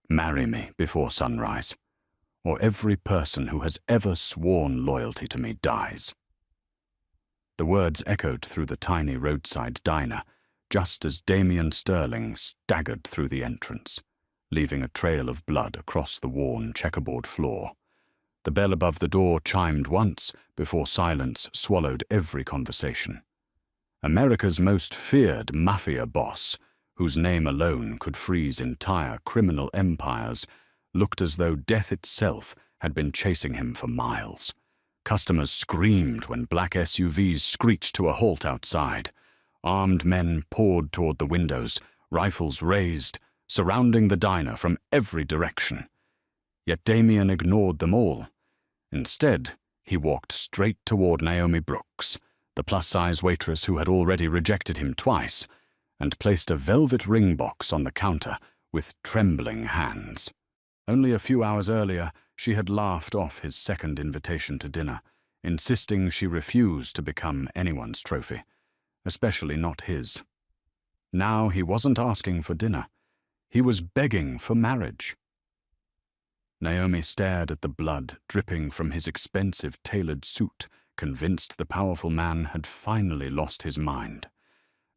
Marry me before sunrise, or every person who has ever sworn loyalty to me dies." The words echoed through the tiny roadside diner, just as Damien Sterling staggered through the entrance, leaving a trail of blood across the worn checkerboard floor. The bell above the door chimed once before silence swallowed every conversation. America's most feared mafia boss, whose name alone could freeze entire criminal empires, looked as though death itself had been chasing him for miles. Customers screamed when black SUVs screeched to a halt outside. Armed men poured toward the windows, rifles raised, surrounding the diner from every direction. Yet Damien ignored them all. Instead, he walked straight toward Naomi Brooks, the plus-size waitress who had already rejected him twice, and placed a velvet ring box on the counter with trembling hands. Only a few hours earlier, she had laughed off his second invitation to dinner, insisting she refused to become anyone's trophy, especially not his. Now he wasn't asking for dinner. He was begging for marriage. Naomi stared at the blood dripping from his expensive tailored suit, convinced the powerful man had finally lost his mind.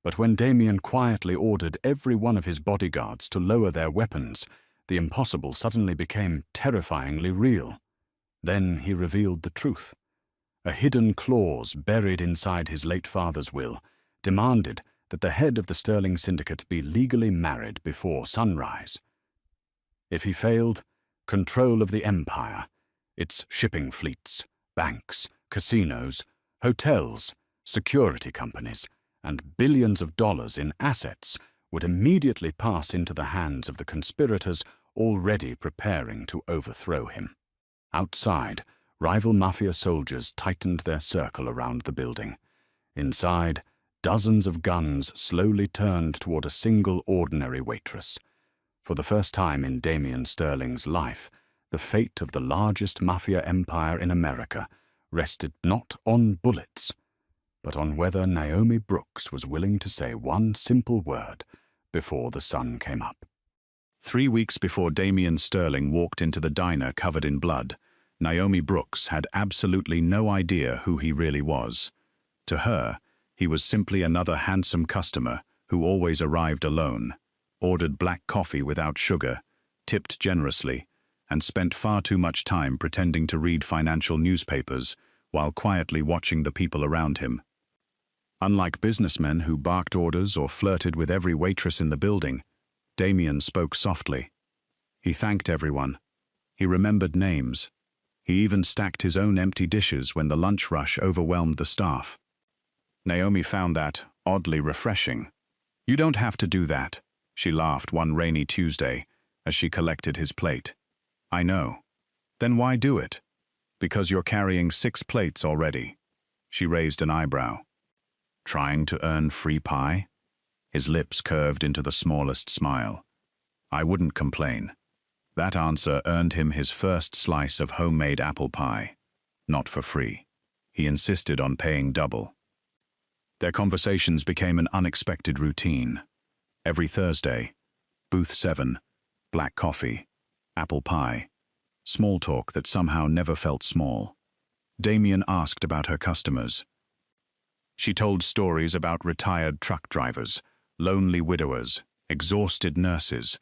But when Damien quietly ordered every one of his bodyguards to lower their weapons, the impossible suddenly became terrifyingly real. Then he revealed the truth. A hidden clause buried inside his late father's will demanded that the head of the Sterling Syndicate be legally married before sunrise. If he failed, control of the empire, its shipping fleets, banks, casinos, hotels, security companies, and billions of dollars in assets would immediately pass into the hands of the conspirators already preparing to overthrow him. Outside, rival mafia soldiers tightened their circle around the building. Inside, dozens of guns slowly turned toward a single ordinary waitress. For the first time in Damien Sterling's life, the fate of the largest mafia empire in America rested not on bullets, but on whether Naomi Brooks was willing to say one simple word before the sun came up. 3 weeks before Damien Sterling walked into the diner covered in blood, Naomi Brooks had absolutely no idea who he really was. To her, he was simply another handsome customer who always arrived alone, ordered black coffee without sugar, tipped generously, and spent far too much time pretending to read financial newspapers while quietly watching the people around him. Unlike businessmen who barked orders or flirted with every waitress in the building, Damien spoke softly. He thanked everyone. He remembered names. He even stacked his own empty dishes when the lunch rush overwhelmed the staff. Naomi found that oddly refreshing. "You don't have to do that," she laughed one rainy Tuesday as she collected his plate. "I know." "Then why do it?" "Because you're carrying 6 plates already." She raised an eyebrow. "Trying to earn free pie?" His lips curved into the smallest smile. "I wouldn't complain." That answer earned him his first slice of homemade apple pie. Not for free. He insisted on paying double. Their conversations became an unexpected routine. Every Thursday, Booth 7, black coffee, apple pie, small talk that somehow never felt small. Damien asked about her customers. She told stories about retired truck drivers, lonely widowers, exhausted nurses,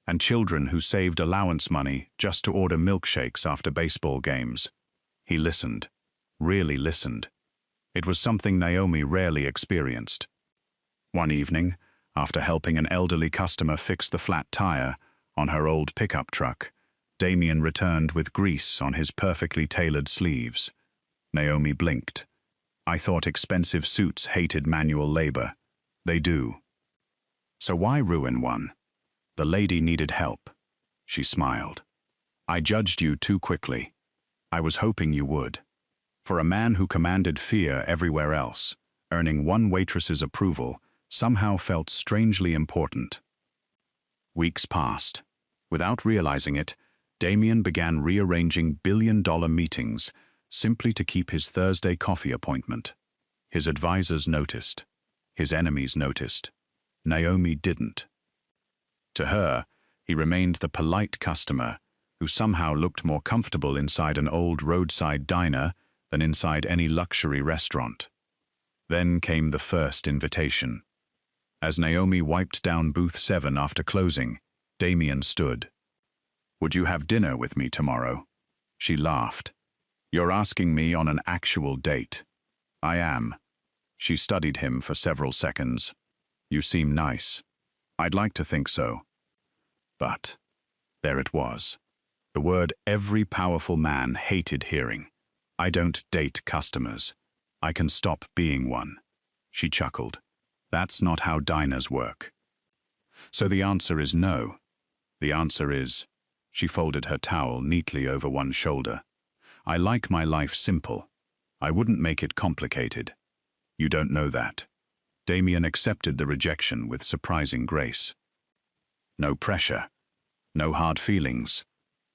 and children who saved allowance money just to order milkshakes after baseball games. He listened, really listened. It was something Naomi rarely experienced. One evening, after helping an elderly customer fix the flat tire on her old pickup truck, Damien returned with grease on his perfectly tailored sleeves. Naomi blinked. "I thought expensive suits hated manual labor. They do." "So why ruin one?" "The lady needed help." She smiled. "I judged you too quickly. I was hoping you would." For a man who commanded fear everywhere else, earning one waitress's approval somehow felt strangely important. Weeks passed. Without realizing it, Damien began rearranging billion-dollar meetings simply to keep his Thursday coffee appointment. His advisors noticed. His enemies noticed. Naomi didn't. To her, He remained the polite customer who somehow looked more comfortable inside an old roadside diner than inside any luxury restaurant. Then came the first invitation. As Naomi wiped down booth 7 after closing, Damien stood. "Would you have dinner with me tomorrow?" She laughed. "You're asking me on an actual date." "I am." She studied him for several seconds. "You seem nice." "I'd like to think so." But there it was. The word every powerful man hated hearing. "I don't date customers. I can stop being one." She chuckled. "That's not how diners work." "So the answer is no." "The answer is..." She folded her towel neatly over one shoulder. "I like my life simple. I wouldn't make it complicated." "You don't know that." Damien accepted the rejection with surprising grace. No pressure. No hard feelings.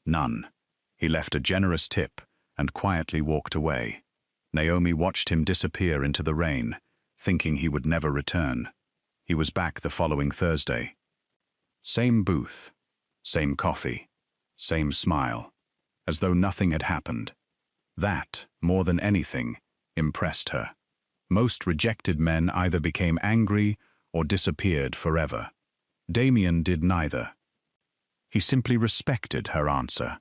None. He left a generous tip and quietly walked away. Naomi watched him disappear into the rain, thinking he would never return. He was back the following Thursday. Same booth, same coffee, same smile, as though nothing had happened. That, more than anything, impressed her. Most rejected men either became angry or disappeared forever. Damien did neither. He simply respected her answer.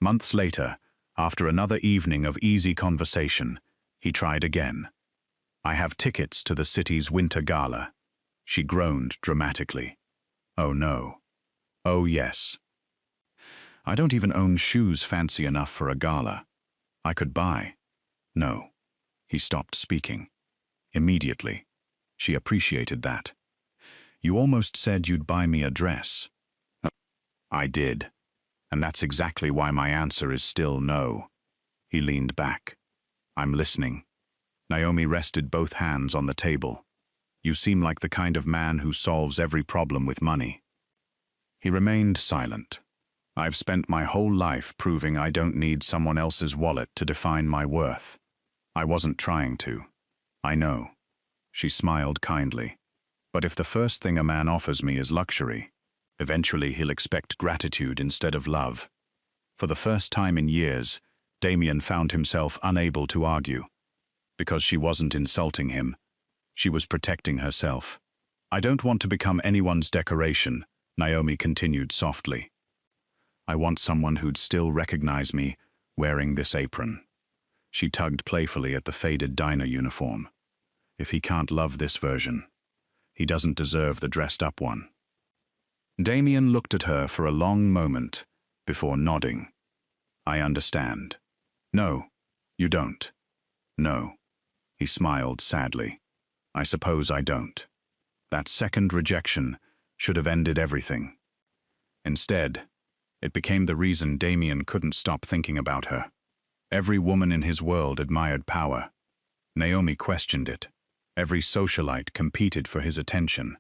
Months later, after another evening of easy conversation, he tried again. "I have tickets to the city's winter gala." She groaned dramatically. "Oh no." "Oh yes." "I don't even own shoes fancy enough for a gala. I could buy." "No." He stopped speaking. Immediately. She appreciated that. "You almost said you'd buy me a dress." "I did. And that's exactly why my answer is still no." He leaned back. "I'm listening." Naomi rested both hands on the table. "You seem like the kind of man who solves every problem with money." He remained silent. "I've spent my whole life proving I don't need someone else's wallet to define my worth. I wasn't trying to. I know." She smiled kindly. "But if the first thing a man offers me is luxury, eventually he'll expect gratitude instead of love." For the first time in years, Damien found himself unable to argue. Because she wasn't insulting him, she was protecting herself. "I don't want to become anyone's decoration," Naomi continued softly. "I want someone who'd still recognize me wearing this apron." She tugged playfully at the faded diner uniform. "If he can't love this version, he doesn't deserve the dressed-up one." Damien looked at her for a long moment before nodding. "I understand." "No, you don't." "No." He smiled sadly. "I suppose I don't." That second rejection should have ended everything. Instead, it became the reason Damien couldn't stop thinking about her. Every woman in his world admired power. Naomi questioned it. Every socialite competed for his attention.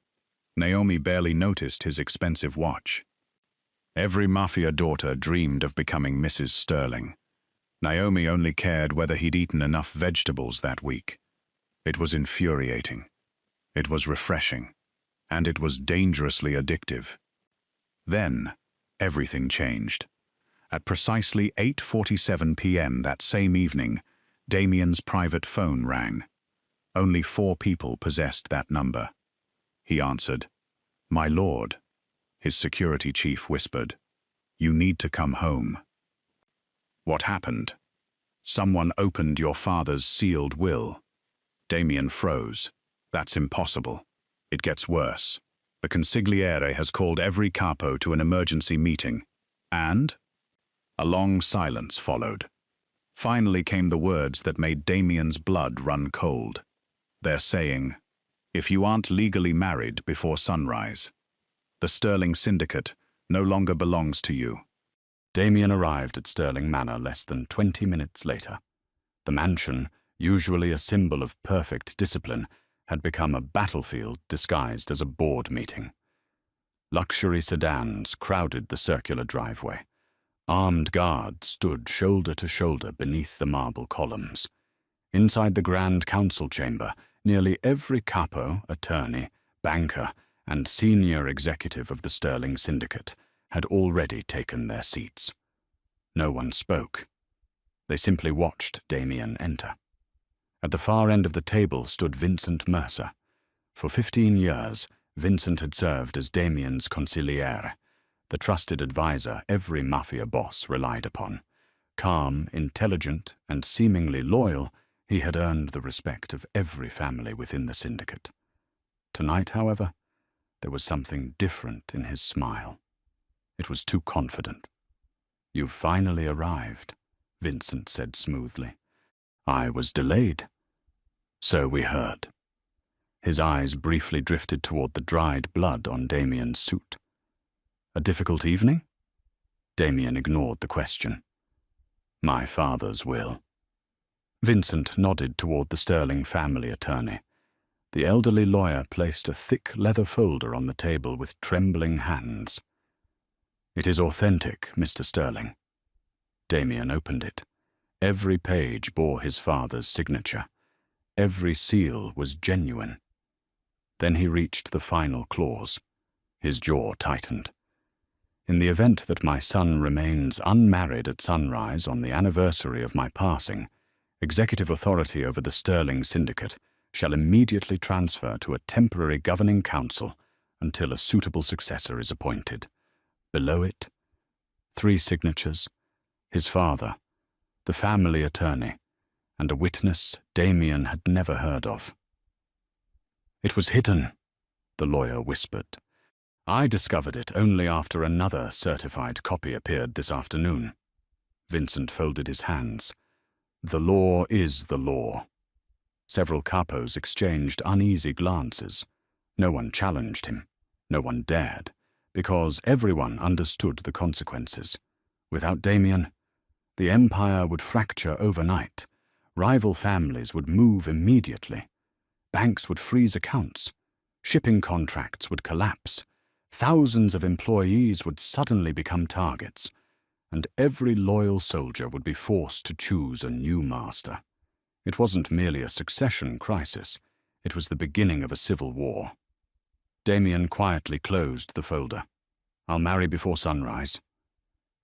Naomi barely noticed his expensive watch. Every mafia daughter dreamed of becoming Mrs. Sterling. Naomi only cared whether he'd eaten enough vegetables that week. It was infuriating. It was refreshing. And it was dangerously addictive. Then, everything changed. At precisely 8:47 p.m. that same evening, Damien's private phone rang. Only 4 people possessed that number. He answered. "My lord," his security chief whispered, "you need to come home." "What happened?" "Someone opened your father's sealed will." Damien froze. "That's impossible. It gets worse. The consigliere has called every capo to an emergency meeting. And?" A long silence followed. Finally came the words that made Damien's blood run cold. "They're saying, if you aren't legally married before sunrise, the Sterling Syndicate no longer belongs to you." Damien arrived at Sterling Manor less than 20 minutes later. The mansion, usually a symbol of perfect discipline, had become a battlefield disguised as a board meeting. Luxury sedans crowded the circular driveway. Armed guards stood shoulder to shoulder beneath the marble columns. Inside the Grand Council chamber, nearly every capo, attorney, banker, and senior executive of the Sterling Syndicate had already taken their seats. No one spoke. They simply watched Damien enter. At the far end of the table stood Vincent Mercer. For 15 years, Vincent had served as Damien's consigliere, the trusted advisor every mafia boss relied upon. Calm, intelligent, and seemingly loyal, he had earned the respect of every family within the syndicate. Tonight, however, there was something different in his smile. It was too confident. "You've finally arrived," Vincent said smoothly. "I was delayed." "So we heard." His eyes briefly drifted toward the dried blood on Damien's suit. "A difficult evening?" Damien ignored the question. "My father's will." Vincent nodded toward the Sterling family attorney. The elderly lawyer placed a thick leather folder on the table with trembling hands. "It is authentic, Mr. Sterling." Damien opened it. Every page bore his father's signature. Every seal was genuine. Then he reached the final clause. His jaw tightened. "In the event that my son remains unmarried at sunrise on the anniversary of my passing, executive authority over the Sterling Syndicate shall immediately transfer to a temporary governing council until a suitable successor is appointed." Below it, 3 signatures, his father, the family attorney, and a witness Damien had never heard of. "It was hidden," the lawyer whispered. "I discovered it only after another certified copy appeared this afternoon." Vincent folded his hands. "The law is the law." Several capos exchanged uneasy glances. No one challenged him. No one dared, because everyone understood the consequences. Without Damien, the empire would fracture overnight. Rival families would move immediately. Banks would freeze accounts. Shipping contracts would collapse. Thousands of employees would suddenly become targets, and every loyal soldier would be forced to choose a new master. It wasn't merely a succession crisis. It was the beginning of a civil war. Damien quietly closed the folder. "I'll marry before sunrise."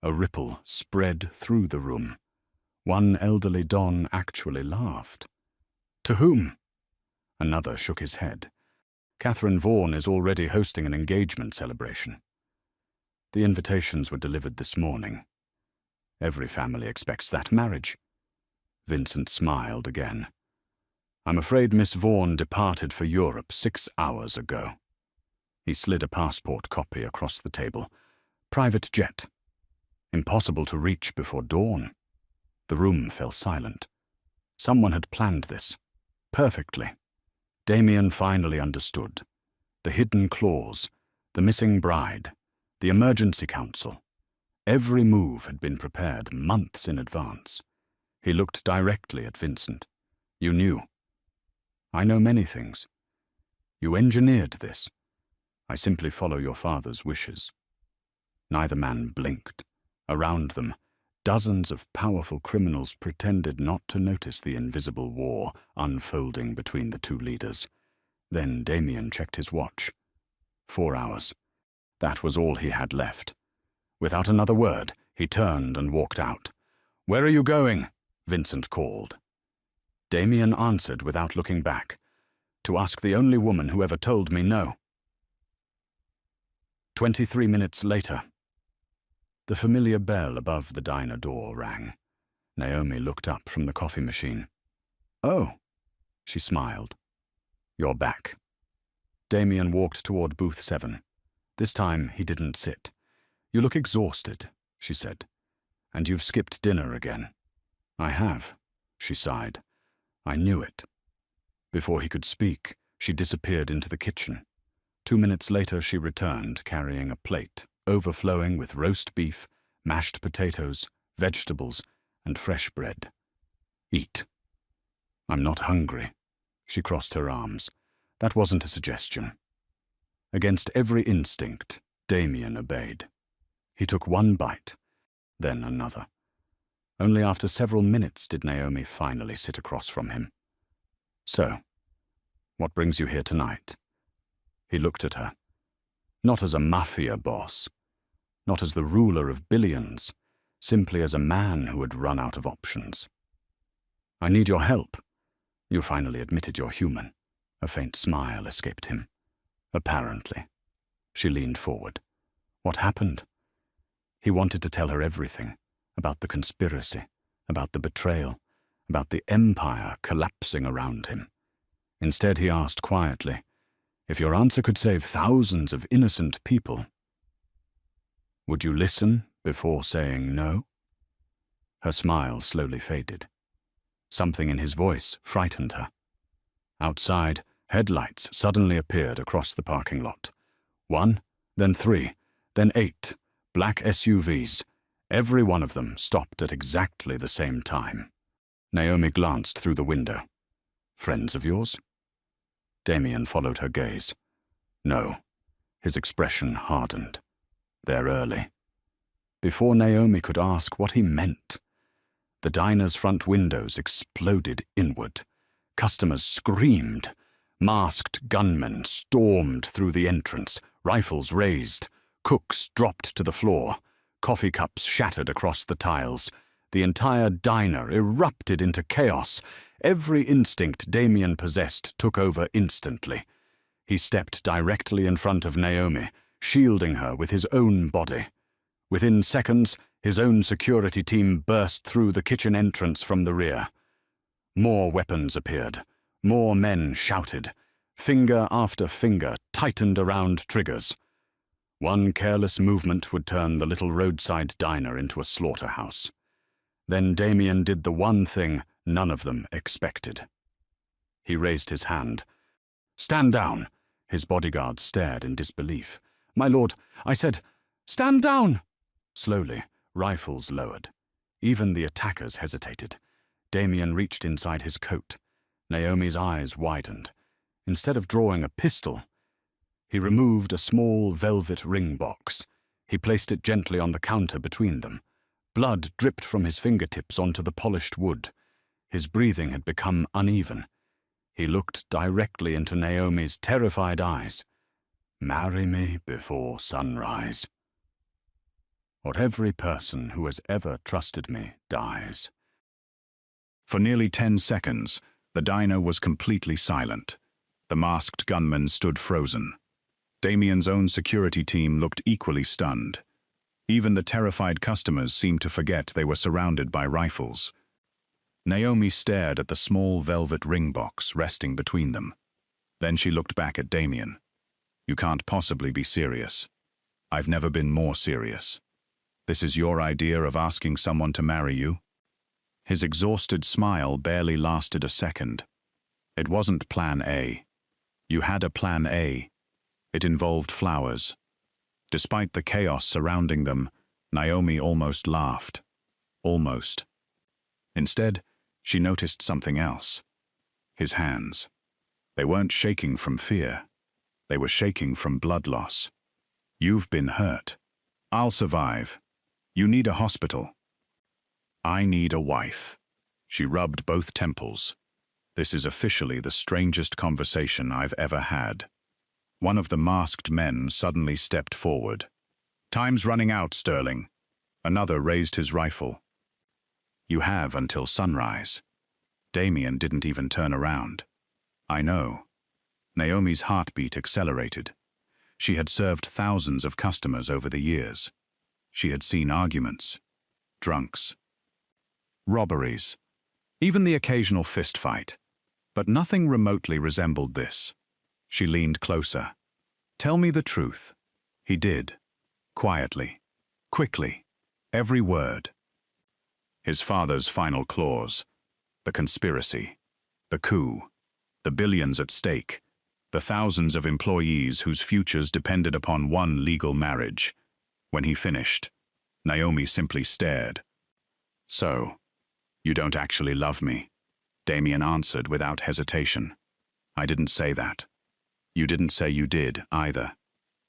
A ripple spread through the room. One elderly don actually laughed. "To whom?" Another shook his head. "Catherine Vaughan is already hosting an engagement celebration." "The invitations were delivered this morning." "Every family expects that marriage." Vincent smiled again. "I'm afraid Miss Vaughan departed for Europe 6 hours ago." He slid a passport copy across the table. "Private jet. Impossible to reach before dawn." The room fell silent. Someone had planned this. Perfectly. Damien finally understood. The hidden clause, the missing bride, the emergency council. Every move had been prepared months in advance. He looked directly at Vincent. "You knew." "I know many things." "You engineered this." "I simply follow your father's wishes." Neither man blinked. Around them, dozens of powerful criminals pretended not to notice the invisible war unfolding between the two leaders. Then Damien checked his watch. 4 hours. That was all he had left. Without another word, he turned and walked out. "Where are you going?" Vincent called. Damien answered without looking back. "To ask the only woman who ever told me no." 23 minutes later. The familiar bell above the diner door rang. Naomi looked up from the coffee machine. "Oh," she smiled. "You're back." Damien walked toward booth 7. This time he didn't sit. "You look exhausted," she said. "And you've skipped dinner again." "I have," she sighed. "I knew it." Before he could speak, she disappeared into the kitchen. 2 minutes later she returned, carrying a plate overflowing with roast beef, mashed potatoes, vegetables, and fresh bread. "Eat." "I'm not hungry." She crossed her arms. That wasn't a suggestion. Against every instinct, Damien obeyed. He took one bite, then another. Only after several minutes did Naomi finally sit across from him. "So, what brings you here tonight?" He looked at her. "Not as a mafia boss. not as the ruler of billions, simply as a man who had run out of options. "I need your help. You finally admitted you're human." A faint smile escaped him. "Apparently." She leaned forward. "What happened?" He wanted to tell her everything, about the conspiracy, about the betrayal, about the empire collapsing around him. Instead, he asked quietly, "If your answer could save thousands of innocent people, would you listen before saying no?" Her smile slowly faded. Something in his voice frightened her. Outside, headlights suddenly appeared across the parking lot. 1, then 3, then 8, black SUVs. Every one of them stopped at exactly the same time. Naomi glanced through the window. "Friends of yours?" Damien followed her gaze. "No." His expression hardened. "They're early." Before Naomi could ask what he meant, the diner's front windows exploded inward. Customers screamed. Masked gunmen stormed through the entrance, rifles raised. Cooks dropped to the floor. Coffee cups shattered across the tiles. The entire diner erupted into chaos. Every instinct Damien possessed took over instantly. He stepped directly in front of Naomi, shielding her with his own body. Within seconds, his own security team burst through the kitchen entrance from the rear. More weapons appeared. More men shouted. Finger after finger tightened around triggers. One careless movement would turn the little roadside diner into a slaughterhouse. Then Damien did the one thing none of them expected. He raised his hand. "Stand down!" His bodyguards stared in disbelief. "My lord," I said, "stand down!" Slowly, rifles lowered. Even the attackers hesitated. Damien reached inside his coat. Naomi's eyes widened. Instead of drawing a pistol, he removed a small velvet ring box. He placed it gently on the counter between them. Blood dripped from his fingertips onto the polished wood. His breathing had become uneven. He looked directly into Naomi's terrified eyes. "Marry me before sunrise, or every person who has ever trusted me dies." For nearly 10 seconds, the diner was completely silent. The masked gunmen stood frozen. Damien's own security team looked equally stunned. Even the terrified customers seemed to forget they were surrounded by rifles. Naomi stared at the small velvet ring box resting between them. Then she looked back at Damien. "You can't possibly be serious. I've never been more serious. This is your idea of asking someone to marry you?" His exhausted smile barely lasted a second. "It wasn't plan A. You had a plan A. It involved flowers." Despite the chaos surrounding them, Naomi almost laughed. Almost. Instead, she noticed something else. His hands. They weren't shaking from fear. They were shaking from blood loss. "You've been hurt. I'll survive. You need a hospital. I need a wife." She rubbed both temples. "This is officially the strangest conversation I've ever had." One of the masked men suddenly stepped forward. "Time's running out, Sterling." Another raised his rifle. "You have until sunrise." Damien didn't even turn around. "I know." Naomi's heartbeat accelerated. She had served thousands of customers over the years. She had seen arguments, drunks, robberies, even the occasional fist fight. But nothing remotely resembled this. She leaned closer. "Tell me the truth." He did. Quietly. Quickly. Every word. His father's final clause. The conspiracy. The coup. The billions at stake. The thousands of employees whose futures depended upon one legal marriage. When he finished, Naomi simply stared. "So, you don't actually love me?" Damien answered without hesitation. "I didn't say that. You didn't say you did, either."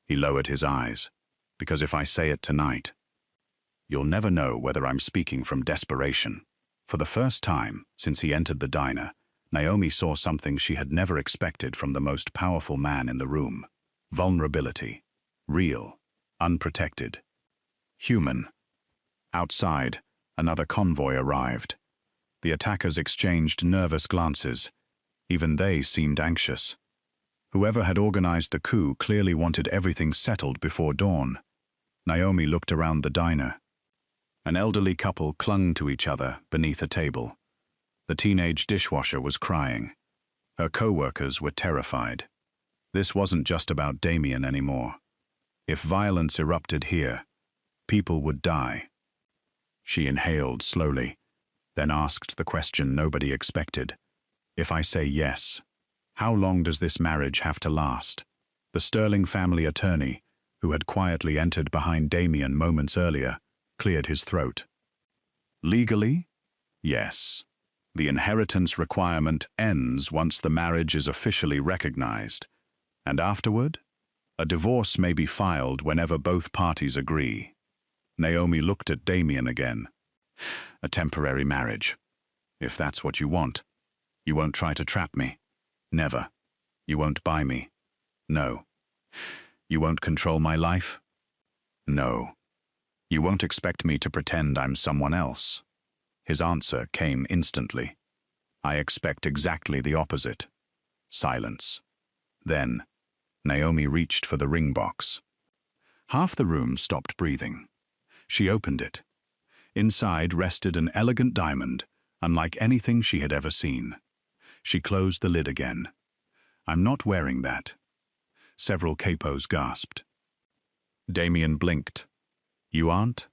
He lowered his eyes. "Because if I say it tonight, you'll never know whether I'm speaking from desperation." For the first time since he entered the diner, Naomi saw something she had never expected from the most powerful man in the room. Vulnerability. Real. Unprotected. human. Outside, another convoy arrived. The attackers exchanged nervous glances. Even they seemed anxious. Whoever had organized the coup clearly wanted everything settled before dawn. Naomi looked around the diner. An elderly couple clung to each other beneath a table. The teenage dishwasher was crying. Her co-workers were terrified. This wasn't just about Damien anymore. If violence erupted here, people would die. She inhaled slowly, then asked the question nobody expected. If I say yes, how long does this marriage have to last? The Sterling family attorney, who had quietly entered behind Damien moments earlier, cleared his throat. Legally? Yes. The inheritance requirement ends once the marriage is officially recognized. And afterward, a divorce may be filed whenever both parties agree. Naomi looked at Damien again. A temporary marriage. If that's what you want. You won't try to trap me. Never. You won't buy me. No. You won't control my life? No. You won't expect me to pretend I'm someone else. His answer came instantly. I expect exactly the opposite. Silence. Then, Naomi reached for the ring box. Half the room stopped breathing. She opened it. Inside rested an elegant diamond, unlike anything she had ever seen. She closed the lid again. I'm not wearing that. Several capos gasped. Damien blinked. You aren't?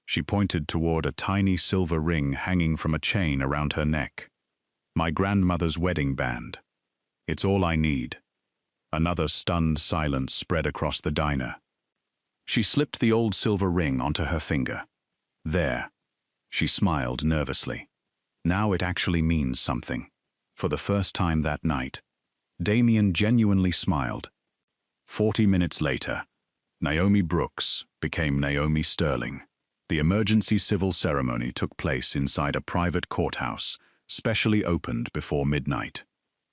She pointed toward a tiny silver ring hanging from a chain around her neck. My grandmother's wedding band. It's all I need. Another stunned silence spread across the diner. She slipped the old silver ring onto her finger. There. She smiled nervously. Now it actually means something. For the first time that night, Damien genuinely smiled. 40 minutes later, Naomi Brooks became Naomi Sterling. The emergency civil ceremony took place inside a private courthouse, specially opened before midnight.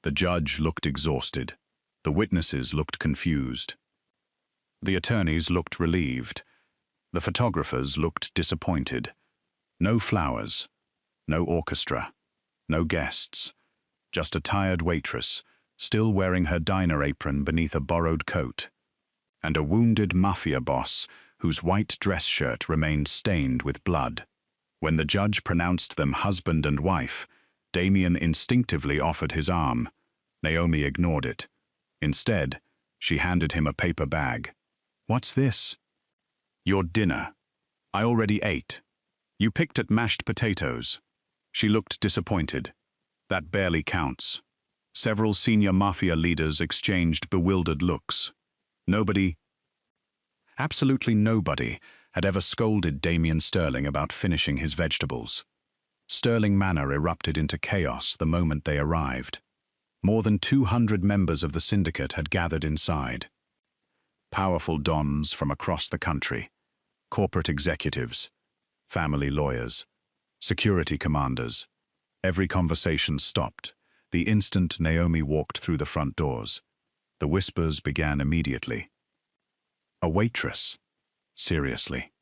The judge looked exhausted. The witnesses looked confused. The attorneys looked relieved. The photographers looked disappointed. No flowers, no orchestra, no guests, just a tired waitress, still wearing her diner apron beneath a borrowed coat, and a wounded mafia boss whose white dress shirt remained stained with blood. When the judge pronounced them husband and wife, Damien instinctively offered his arm. Naomi ignored it. Instead, she handed him a paper bag. What's this? Your dinner. I already ate. You picked at mashed potatoes. She looked disappointed. That barely counts. Several senior mafia leaders exchanged bewildered looks. Absolutely nobody, had ever scolded Damien Sterling about finishing his vegetables. Sterling Manor erupted into chaos the moment they arrived. More than 200 members of the syndicate had gathered inside. Powerful dons from across the country, corporate executives, family lawyers, security commanders. Every conversation stopped the instant Naomi walked through the front doors. The whispers began immediately. A waitress? Seriously.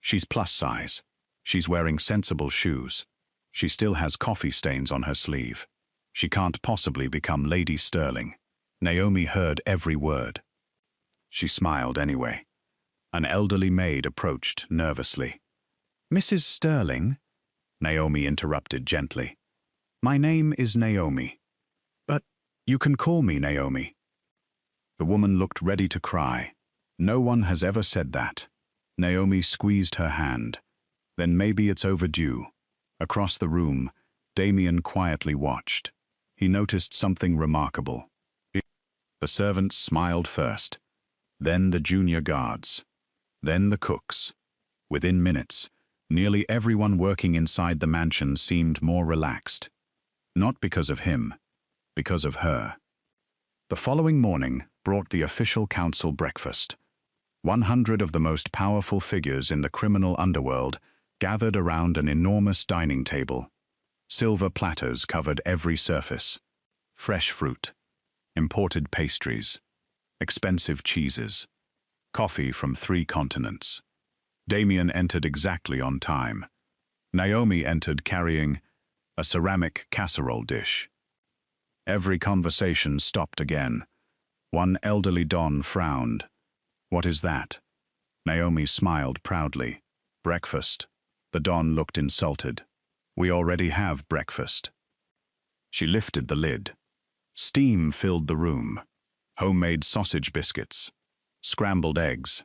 She's plus size. She's wearing sensible shoes. She still has coffee stains on her sleeve. She can't possibly become Lady Sterling. Naomi heard every word. She smiled anyway. An elderly maid approached nervously. Mrs. Sterling? Naomi interrupted gently. My name is Naomi. But you can call me Naomi. The woman looked ready to cry. No one has ever said that. Naomi squeezed her hand. Then maybe it's overdue. Across the room, Damien quietly watched. He noticed something remarkable. The servants smiled first, then the junior guards, then the cooks. Within minutes, nearly everyone working inside the mansion seemed more relaxed. Not because of him, because of her. The following morning brought the official council breakfast. 100 of the most powerful figures in the criminal underworld gathered around an enormous dining table. Silver platters covered every surface. Fresh fruit, imported pastries, expensive cheeses, coffee from 3 continents. Damien entered exactly on time. Naomi entered carrying a ceramic casserole dish. Every conversation stopped again. One elderly don frowned. "What is that?" Naomi smiled proudly. "Breakfast." The don looked insulted. "We already have breakfast." She lifted the lid. Steam filled the room. Homemade sausage biscuits, scrambled eggs,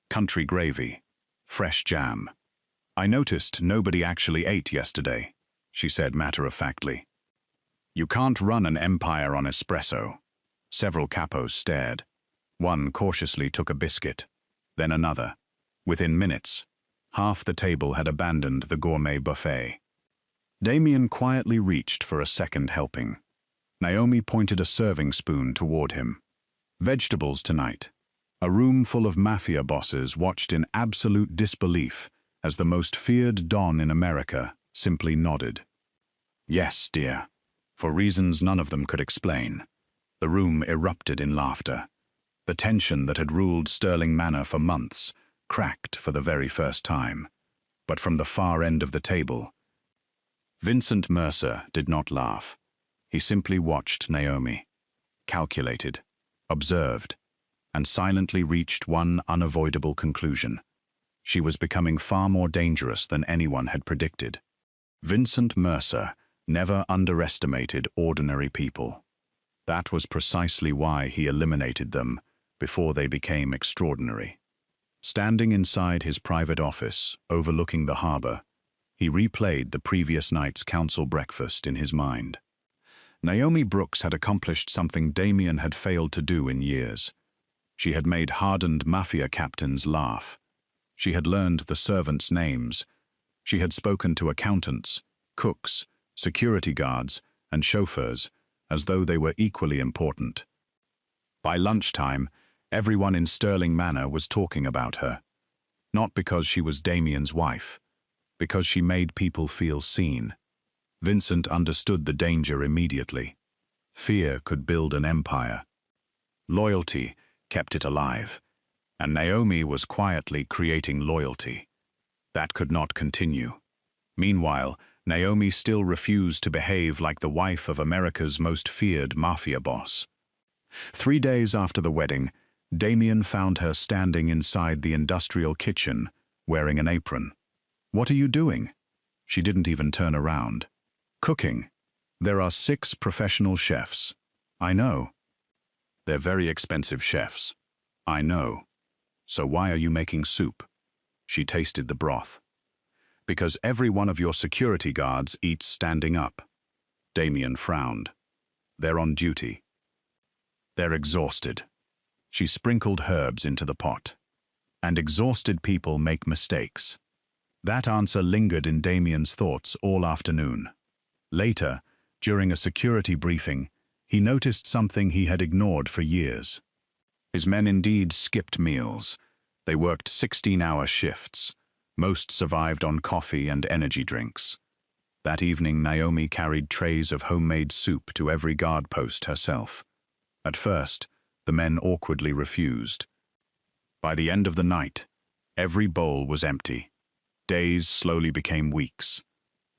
country gravy, fresh jam. "I noticed nobody actually ate yesterday," she said matter-of-factly. "You can't run an empire on espresso." Several capos stared. One cautiously took a biscuit, then another. Within minutes, half the table had abandoned the gourmet buffet. Damien quietly reached for a second helping. Naomi pointed a serving spoon toward him. "Vegetables tonight." A room full of mafia bosses watched in absolute disbelief as the most feared don in America simply nodded. "Yes, dear," for reasons none of them could explain. The room erupted in laughter. The tension that had ruled Sterling Manor for months cracked for the very first time. But from the far end of the table, Vincent Mercer did not laugh. He simply watched Naomi, calculated, observed, and silently reached one unavoidable conclusion. She was becoming far more dangerous than anyone had predicted. Vincent Mercer never underestimated ordinary people. That was precisely why he eliminated them before they became extraordinary. Standing inside his private office, overlooking the harbor, he replayed the previous night's council breakfast in his mind. Naomi Brooks had accomplished something Damien had failed to do in years. She had made hardened mafia captains laugh. She had learned the servants' names. She had spoken to accountants, cooks, security guards, and chauffeurs as though they were equally important. By lunchtime, everyone in Sterling Manor was talking about her. Not because she was Damien's wife, because she made people feel seen. Vincent understood the danger immediately. Fear could build an empire. Loyalty kept it alive, and Naomi was quietly creating loyalty. That could not continue. Meanwhile, Naomi still refused to behave like the wife of America's most feared mafia boss. 3 days after the wedding, Damien found her standing inside the industrial kitchen, wearing an apron. "What are you doing?" She didn't even turn around. "Cooking. There are 6 professional chefs." "I know." "They're very expensive chefs." "I know. So why are you making soup?" She tasted the broth. "Because every one of your security guards eats standing up." Damien frowned. "They're on duty. They're exhausted." She sprinkled herbs into the pot. "And exhausted people make mistakes." That answer lingered in Damien's thoughts all afternoon. Later, during a security briefing, he noticed something he had ignored for years. His men indeed skipped meals. They worked 16-hour shifts. Most survived on coffee and energy drinks. That evening, Naomi carried trays of homemade soup to every guard post herself. At first, the men awkwardly refused. By the end of the night, every bowl was empty. Days slowly became weeks.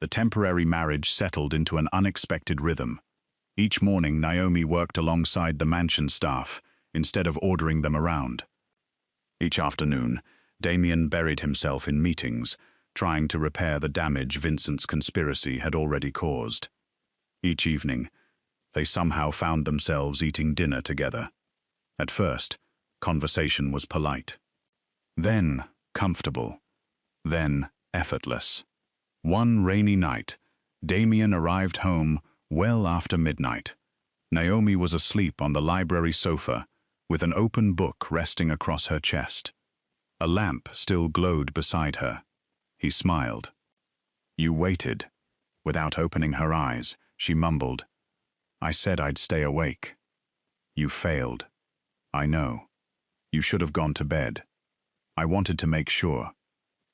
The temporary marriage settled into an unexpected rhythm. Each morning, Naomi worked alongside the mansion staff instead of ordering them around. Each afternoon, Damien buried himself in meetings, trying to repair the damage Vincent's conspiracy had already caused. Each evening, they somehow found themselves eating dinner together. At first, conversation was polite. Then, comfortable. Then, effortless. One rainy night, Damien arrived home well after midnight. Naomi was asleep on the library sofa, with an open book resting across her chest. A lamp still glowed beside her. He smiled. "You waited." Without opening her eyes, she mumbled, "I said I'd stay awake." "You failed." "I know. You should have gone to bed." "I wanted to make sure."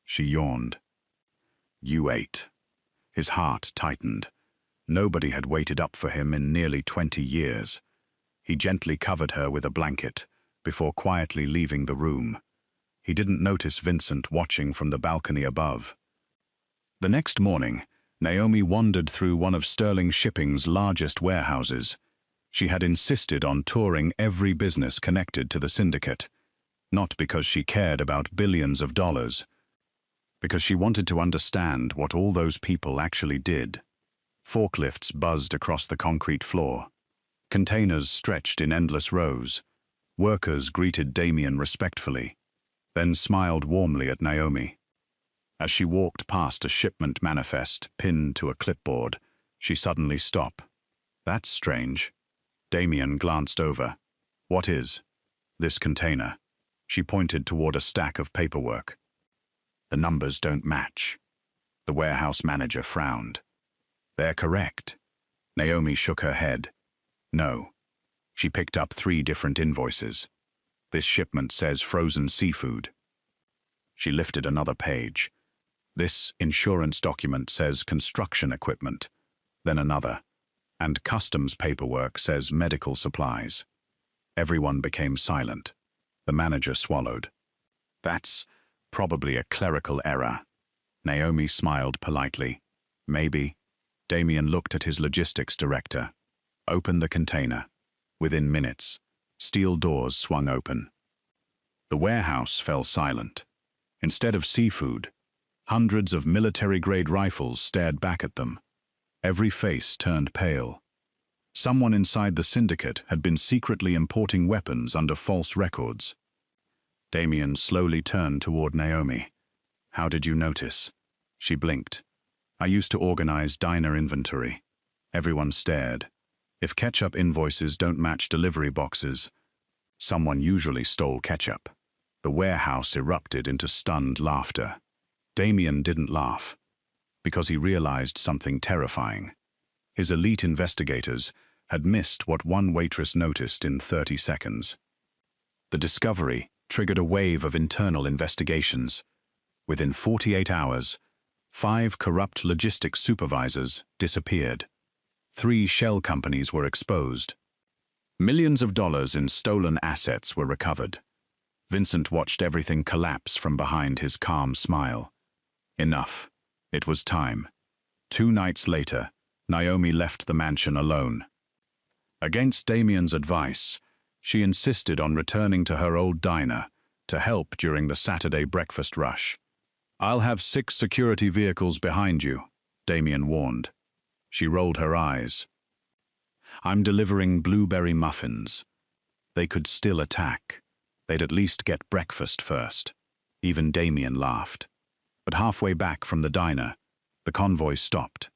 She yawned. "You ate." His heart tightened. Nobody had waited up for him in nearly 20 years. He gently covered her with a blanket before quietly leaving the room. He didn't notice Vincent watching from the balcony above. The next morning, Naomi wandered through one of Sterling Shipping's largest warehouses. She had insisted on touring every business connected to the syndicate, not because she cared about billions of dollars, because she wanted to understand what all those people actually did. Forklifts buzzed across the concrete floor. Containers stretched in endless rows. Workers greeted Damien respectfully, then smiled warmly at Naomi. As she walked past a shipment manifest pinned to a clipboard, she suddenly stopped. That's strange. Damien glanced over. What is? This container. She pointed toward a stack of paperwork. The numbers don't match. The warehouse manager frowned. They're correct. Naomi shook her head. No. She picked up 3 different invoices. This shipment says frozen seafood. She lifted another page. This insurance document says construction equipment. Then another. And customs paperwork says medical supplies. Everyone became silent. The manager swallowed. That's probably a clerical error. Naomi smiled politely. Maybe. Damien looked at his logistics director. Open the container. Within minutes, steel doors swung open. The warehouse fell silent. Instead of seafood, hundreds of military-grade rifles stared back at them. Every face turned pale. Someone inside the syndicate had been secretly importing weapons under false records. Damien slowly turned toward Naomi. How did you notice? She blinked. I used to organize diner inventory. Everyone stared. If ketchup invoices don't match delivery boxes, someone usually stole ketchup. The warehouse erupted into stunned laughter. Damien didn't laugh, because he realized something terrifying. His elite investigators had missed what one waitress noticed in 30 seconds. The discovery triggered a wave of internal investigations. Within 48 hours, 5 corrupt logistics supervisors disappeared. 3 shell companies were exposed. Millions of dollars in stolen assets were recovered. Vincent watched everything collapse from behind his calm smile. Enough. It was time. 2 nights later, Naomi left the mansion alone. Against Damien's advice, she insisted on returning to her old diner to help during the Saturday breakfast rush. I'll have 6 security vehicles behind you, Damien warned. She rolled her eyes. I'm delivering blueberry muffins. They could still attack. They'd at least get breakfast first. Even Damien laughed. But halfway back from the diner, the convoy stopped.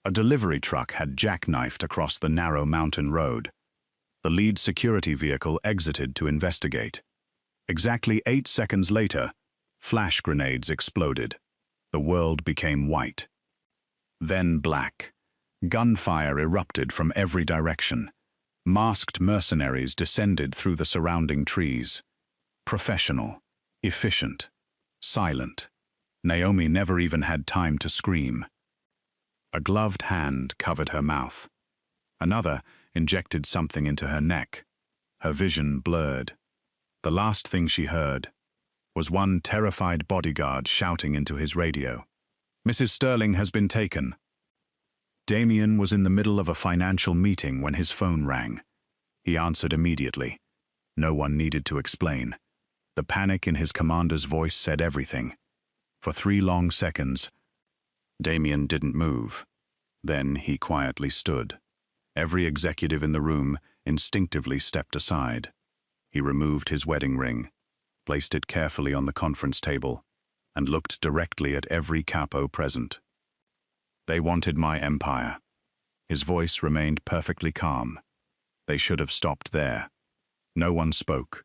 A delivery truck had jackknifed across the narrow mountain road. The lead security vehicle exited to investigate. Exactly 8 seconds later, flash grenades exploded. The world became white. Then black. Gunfire erupted from every direction. Masked mercenaries descended through the surrounding trees. Professional, efficient, silent. Naomi never even had time to scream. A gloved hand covered her mouth. Another injected something into her neck. Her vision blurred. The last thing she heard was one terrified bodyguard shouting into his radio. Mrs. Sterling has been taken. Damien was in the middle of a financial meeting when his phone rang. He answered immediately. No one needed to explain. The panic in his commander's voice said everything. For 3 long seconds, Damien didn't move. Then he quietly stood. Every executive in the room instinctively stepped aside. He removed his wedding ring, placed it carefully on the conference table, and looked directly at every capo present. They wanted my empire. His voice remained perfectly calm. They should have stopped there. No one spoke,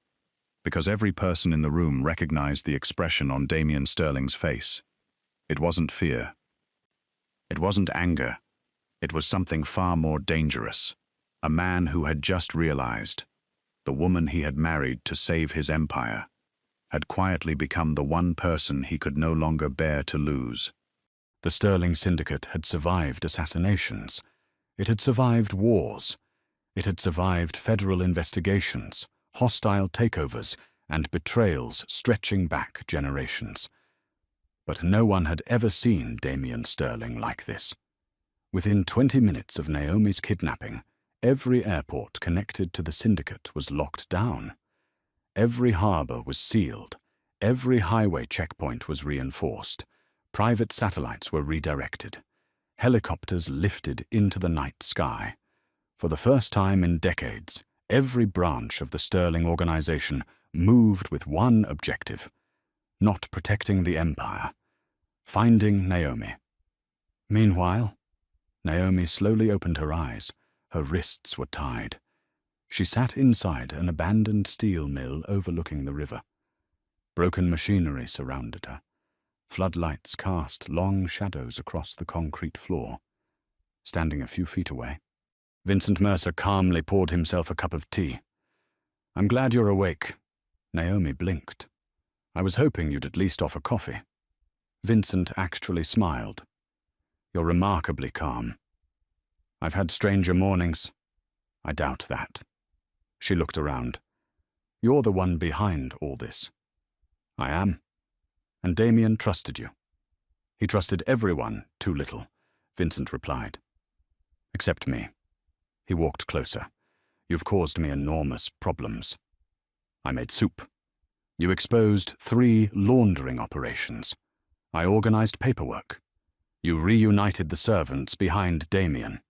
because every person in the room recognized the expression on Damien Sterling's face. It wasn't fear. It wasn't anger. It was something far more dangerous. A man who had just realized the woman he had married to save his empire had quietly become the one person he could no longer bear to lose. The Sterling Syndicate had survived assassinations. It had survived wars. It had survived federal investigations, hostile takeovers, and betrayals stretching back generations. But no one had ever seen Damien Sterling like this. Within 20 minutes of Naomi's kidnapping, every airport connected to the syndicate was locked down. Every harbor was sealed. Every highway checkpoint was reinforced. Private satellites were redirected. Helicopters lifted into the night sky. For the first time in decades, every branch of the Sterling organization moved with one objective: not protecting the Empire, finding Naomi. Meanwhile, Naomi slowly opened her eyes. Her wrists were tied. She sat inside an abandoned steel mill overlooking the river. Broken machinery surrounded her. Floodlights cast long shadows across the concrete floor. Standing a few feet away, Vincent Mercer calmly poured himself a cup of tea. "I'm glad you're awake." Naomi blinked. "I was hoping you'd at least offer coffee." Vincent actually smiled. "You're remarkably calm." "I've had stranger mornings." "I doubt that." She looked around. "You're the one behind all this." "I am. And Damien trusted you." "He trusted everyone too little," Vincent replied. "Except me." He walked closer. "You've caused me enormous problems." "I made soup." "You exposed 3 laundering operations." "I organized paperwork." "You reunited the servants behind Damien."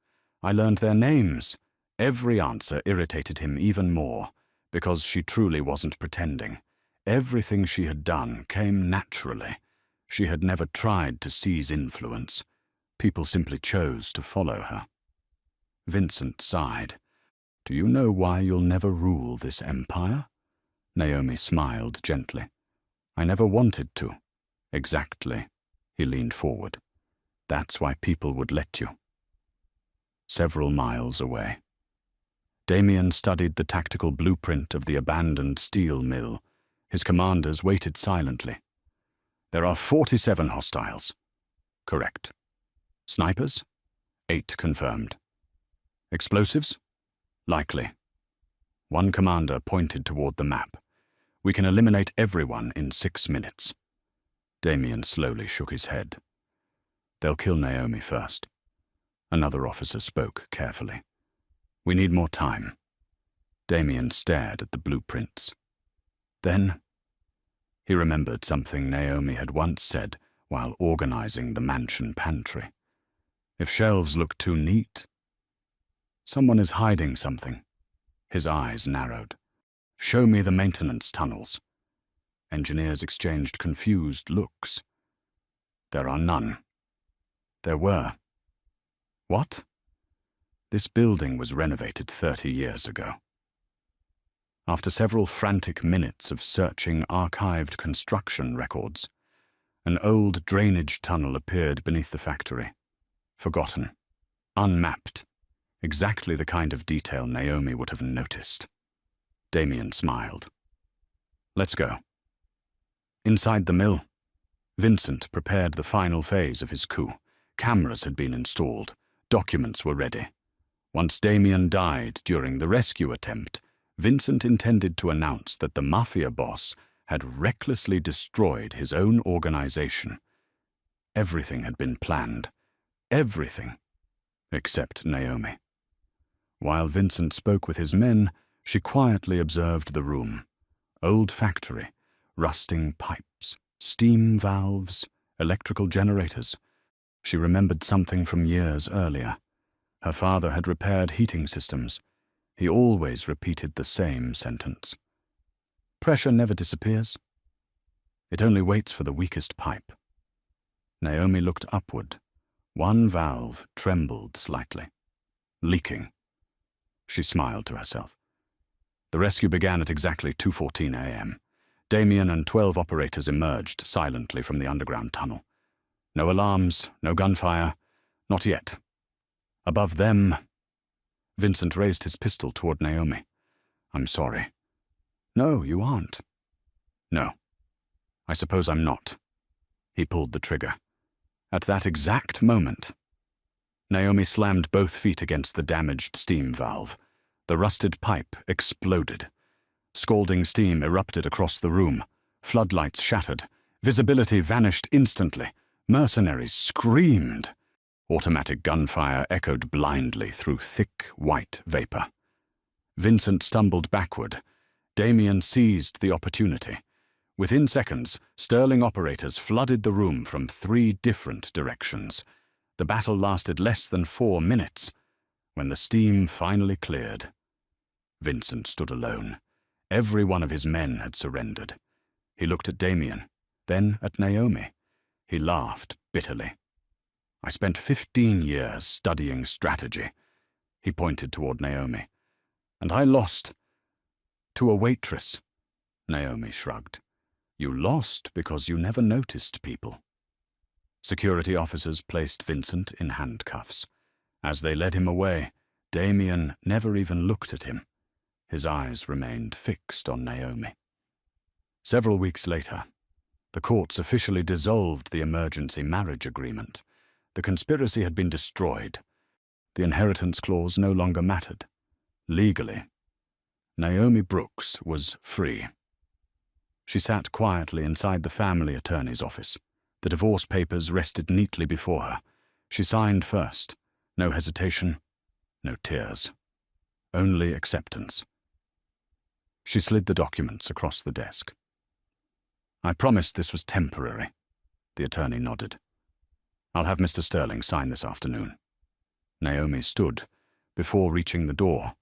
"I learned their names." Every answer irritated him even more, because she truly wasn't pretending. Everything she had done came naturally. She had never tried to seize influence. People simply chose to follow her. Vincent sighed. "Do you know why you'll never rule this empire?" Naomi smiled gently. "I never wanted to." "Exactly." He leaned forward. "That's why people would let you." Several miles away, Damien studied the tactical blueprint of the abandoned steel mill. His commanders waited silently. "There are 47 hostiles." "Correct." "Snipers?" 8 confirmed. "Explosives?" "Likely." One commander pointed toward the map. "We can eliminate everyone in 6 minutes." Damien slowly shook his head. "They'll kill Naomi first." Another officer spoke carefully. "We need more time." Damien stared at the blueprints. Then he remembered something Naomi had once said while organizing the mansion pantry. "If shelves look too neat, someone is hiding something." His eyes narrowed. "Show me the maintenance tunnels." Engineers exchanged confused looks. "There are none." "There were." "What?" "This building was renovated 30 years ago." After several frantic minutes of searching archived construction records, an old drainage tunnel appeared beneath the factory. Forgotten. Unmapped. Exactly the kind of detail Naomi would have noticed. Damien smiled. "Let's go." Inside the mill, Vincent prepared the final phase of his coup. Cameras had been installed. Documents were ready. Once Damien died during the rescue attempt, Vincent intended to announce that the Mafia Boss had recklessly destroyed his own organization. Everything had been planned. Everything. Except Naomi. While Vincent spoke with his men, she quietly observed the room. Old factory, rusting pipes, steam valves, electrical generators. She remembered something from years earlier. Her father had repaired heating systems. He always repeated the same sentence. "Pressure never disappears. It only waits for the weakest pipe." Naomi looked upward. One valve trembled slightly. Leaking. She smiled to herself. The rescue began at exactly 2:14 a.m. Damien and 12 operators emerged silently from the underground tunnel. No alarms, no gunfire. Not yet. Above them, Vincent raised his pistol toward Naomi. "I'm sorry." "No, you aren't." "No. I suppose I'm not." He pulled the trigger. At that exact moment, Naomi slammed both feet against the damaged steam valve. The rusted pipe exploded. Scalding steam erupted across the room. Floodlights shattered. Visibility vanished instantly. Mercenaries screamed. Automatic gunfire echoed blindly through thick, white vapor. Vincent stumbled backward. Damien seized the opportunity. Within seconds, Sterling operators flooded the room from 3 different directions. The battle lasted less than 4 minutes. When the steam finally cleared, Vincent stood alone. Every one of his men had surrendered. He looked at Damien, then at Naomi. He laughed bitterly. I spent 15 years studying strategy. He pointed toward Naomi. And I lost to a waitress. Naomi shrugged. You lost because you never noticed people. Security officers placed Vincent in handcuffs. As they led him away, Damien never even looked at him. His eyes remained fixed on Naomi. Several weeks later, the courts officially dissolved the emergency marriage agreement. The conspiracy had been destroyed. The inheritance clause no longer mattered. Legally, Naomi Brooks was free. She sat quietly inside the family attorney's office. The divorce papers rested neatly before her. She signed first. No hesitation, no tears. Only acceptance. She slid the documents across the desk. I promised this was temporary. The attorney nodded. I'll have Mr. Sterling sign this afternoon. Naomi stood before reaching the door.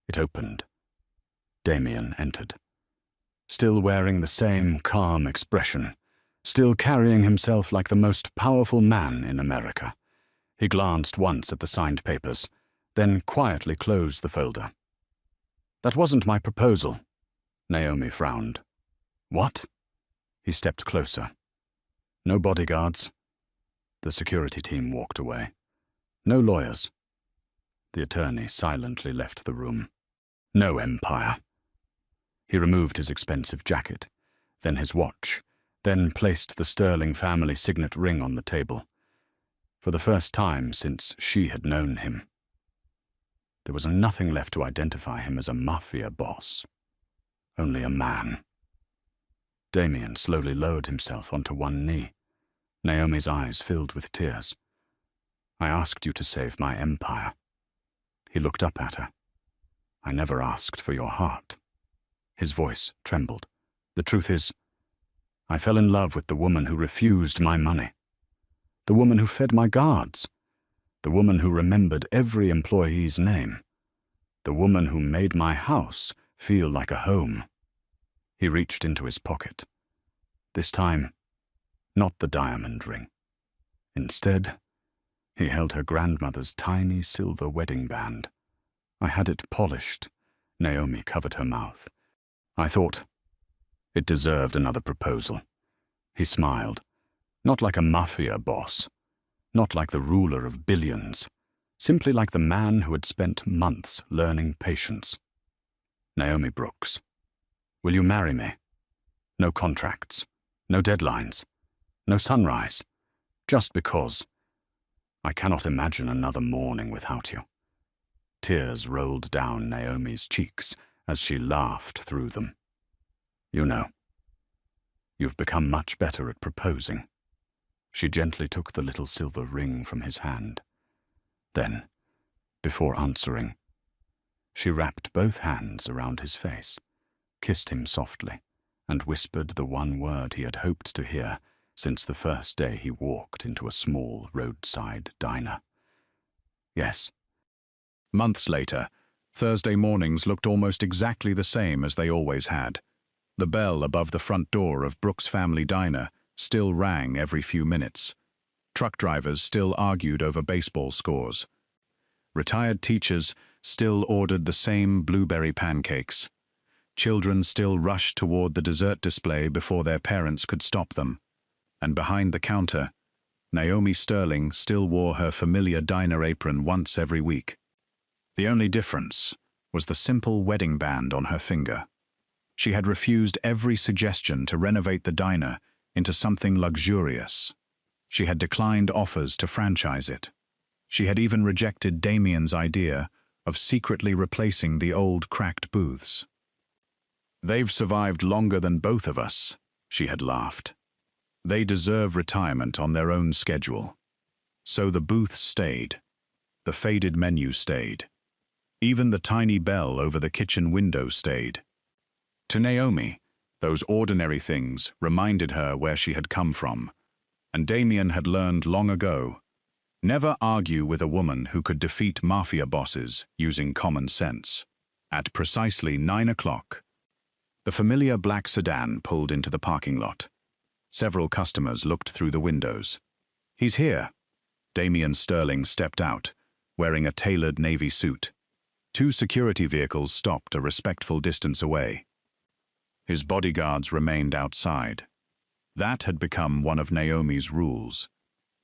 It opened. Damien entered. Still wearing the same calm expression, still carrying himself like the most powerful man in America. He glanced once at the signed papers, then quietly closed the folder. That wasn't my proposal. Naomi frowned. What? He stepped closer. No bodyguards. The security team walked away. No lawyers. The attorney silently left the room. No empire. He removed his expensive jacket, then his watch, then placed the Sterling family signet ring on the table. For the first time since she had known him, there was nothing left to identify him as a mafia boss. Only a man. Damien slowly lowered himself onto one knee. Naomi's eyes filled with tears. I asked you to save my empire. He looked up at her. I never asked for your heart. His voice trembled. The truth is, I fell in love with the woman who refused my money. The woman who fed my guards. The woman who remembered every employee's name. The woman who made my house feel like a home. He reached into his pocket. This time, not the diamond ring. Instead, he held her grandmother's tiny silver wedding band. I had it polished. Naomi covered her mouth. I thought it deserved another proposal. He smiled. Not like a mafia boss. Not like the ruler of billions. Simply like the man who had spent months learning patience. Naomi Brooks. Will you marry me? No contracts. No deadlines. No sunrise. Just because. I cannot imagine another morning without you. Tears rolled down Naomi's cheeks as she laughed through them. You know, you've become much better at proposing. She gently took the little silver ring from his hand. Then, before answering, she wrapped both hands around his face, kissed him softly, and whispered the one word he had hoped to hear since the first day he walked into a small roadside diner. Yes. Months later, Thursday mornings looked almost exactly the same as they always had. The bell above the front door of Brooks' family diner still rang every few minutes. Truck drivers still argued over baseball scores. Retired teachers still ordered the same blueberry pancakes. Children still rushed toward the dessert display before their parents could stop them. And behind the counter, Naomi Sterling still wore her familiar diner apron once every week. The only difference was the simple wedding band on her finger. She had refused every suggestion to renovate the diner into something luxurious. She had declined offers to franchise it. She had even rejected Damien's idea of secretly replacing the old cracked booths. They've survived longer than both of us, she had laughed. They deserve retirement on their own schedule. So the booth stayed. The faded menu stayed. Even the tiny bell over the kitchen window stayed. To Naomi, those ordinary things reminded her where she had come from, and Damien had learned long ago, never argue with a woman who could defeat mafia bosses using common sense. At precisely 9 o'clock, the familiar black sedan pulled into the parking lot. Several customers looked through the windows. He's here. Damien Sterling stepped out, wearing a tailored navy suit. 2 security vehicles stopped a respectful distance away. His bodyguards remained outside. That had become one of Naomi's rules.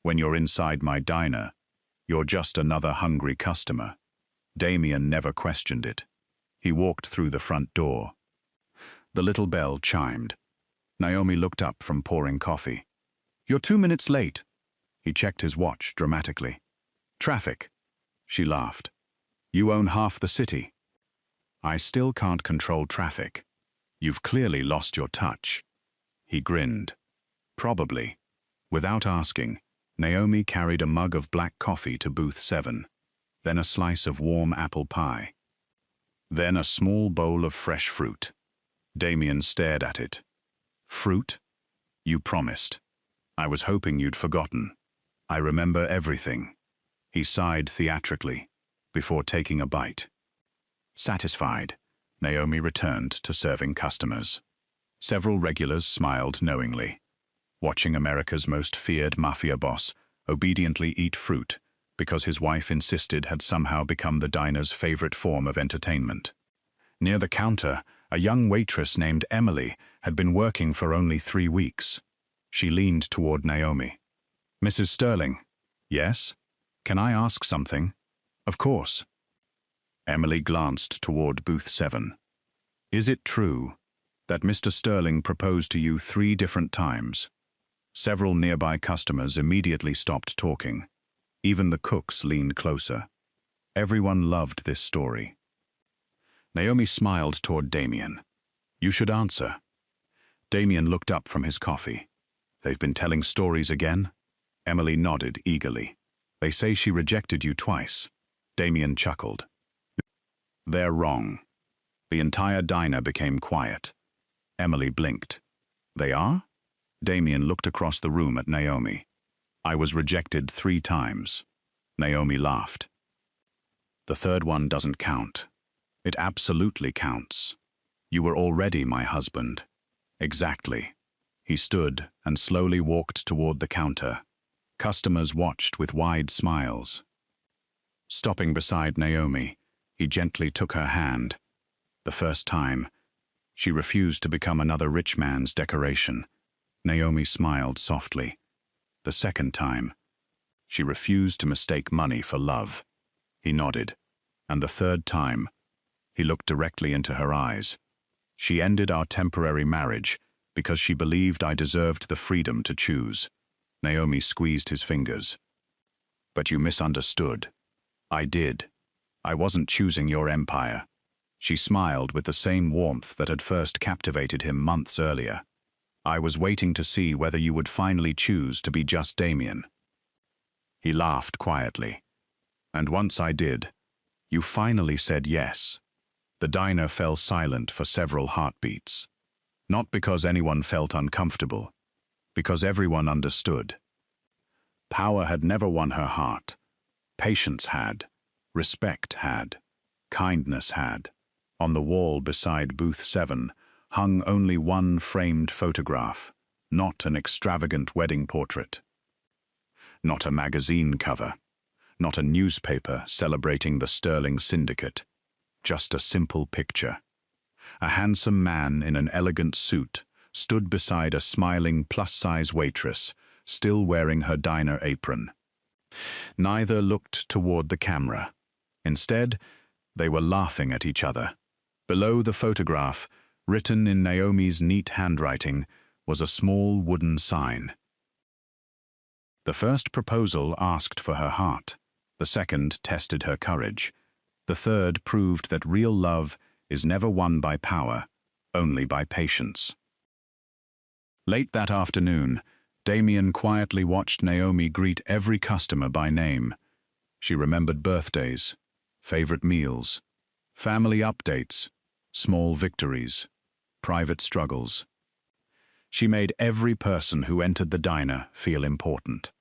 When you're inside my diner, you're just another hungry customer. Damien never questioned it. He walked through the front door. The little bell chimed. Naomi looked up from pouring coffee. "You're 2 minutes late." He checked his watch dramatically. "Traffic." She laughed. "You own half the city." "I still can't control traffic. You've clearly lost your touch." He grinned. Probably. Without asking, Naomi carried a mug of black coffee to booth 7, then a slice of warm apple pie, then a small bowl of fresh fruit. Damien stared at it. "Fruit? You promised. I was hoping you'd forgotten. I remember everything." He sighed theatrically before taking a bite. Satisfied, Naomi returned to serving customers. Several regulars smiled knowingly, watching America's most feared mafia boss obediently eat fruit because his wife insisted had somehow become the diner's favorite form of entertainment. Near the counter, a young waitress named Emily had been working for only 3 weeks. She leaned toward Naomi. "Mrs. Sterling." "Yes? Can I ask something?" "Of course." Emily glanced toward booth 7. "Is it true that Mr. Sterling proposed to you 3 different times?" Several nearby customers immediately stopped talking. Even the cooks leaned closer. Everyone loved this story. Naomi smiled toward Damien. "You should answer." Damien looked up from his coffee. "They've been telling stories again?" Emily nodded eagerly. "They say she rejected you twice." Damien chuckled. "They're wrong." The entire diner became quiet. Emily blinked. "They are?" Damien looked across the room at Naomi. "I was rejected 3 times. Naomi laughed. "The third one doesn't count." "It absolutely counts. You were already my husband." "Exactly." He stood and slowly walked toward the counter. Customers watched with wide smiles. Stopping beside Naomi, he gently took her hand. The first time, she refused to become another rich man's decoration. Naomi smiled softly. The second time, she refused to mistake money for love. He nodded. And the third time, he looked directly into her eyes. "She ended our temporary marriage because she believed I deserved the freedom to choose." Naomi squeezed his fingers. "But you misunderstood." "I did. I wasn't choosing your empire." She smiled with the same warmth that had first captivated him months earlier. "I was waiting to see whether you would finally choose to be just Damien." He laughed quietly. "And once I did, you finally said yes." The diner fell silent for several heartbeats. Not because anyone felt uncomfortable, because everyone understood. Power had never won her heart. Patience had. Respect had. Kindness had. On the wall beside booth 7 hung only one framed photograph, not an extravagant wedding portrait. Not a magazine cover. Not a newspaper celebrating the Sterling Syndicate. Just a simple picture. A handsome man in an elegant suit stood beside a smiling plus-size waitress, still wearing her diner apron. Neither looked toward the camera. Instead, they were laughing at each other. Below the photograph, written in Naomi's neat handwriting, was a small wooden sign. The first proposal asked for her heart. The second tested her courage. The third proved that real love is never won by power, only by patience. Late that afternoon, Damien quietly watched Naomi greet every customer by name. She remembered birthdays, favorite meals, family updates, small victories, private struggles. She made every person who entered the diner feel important.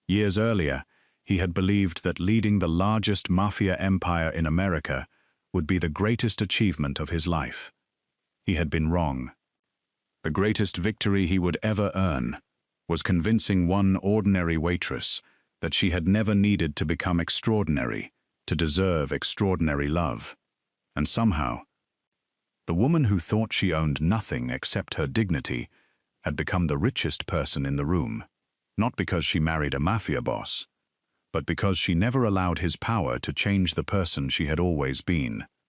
Years earlier, he had believed that leading the largest mafia empire in America would be the greatest achievement of his life. He had been wrong. The greatest victory he would ever earn was convincing one ordinary waitress that she had never needed to become extraordinary to deserve extraordinary love. And somehow, the woman who thought she owned nothing except her dignity had become the richest person in the room, not because she married a mafia boss, but because she never allowed his power to change the person she had always been.